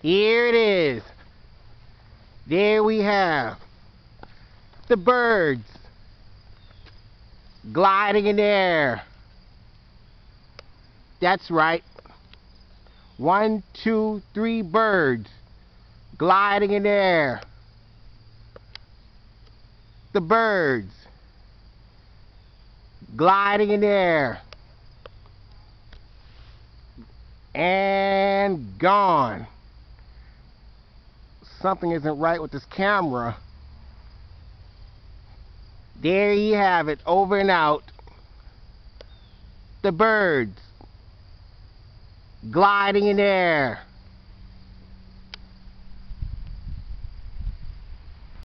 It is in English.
Here it is. There we have the birds gliding in the air. That's right. 1, 2, 3 birds gliding in the air. The birds gliding in the air. And gone. Something isn't right with this camera. There you have it, over and out. The birds gliding in the air.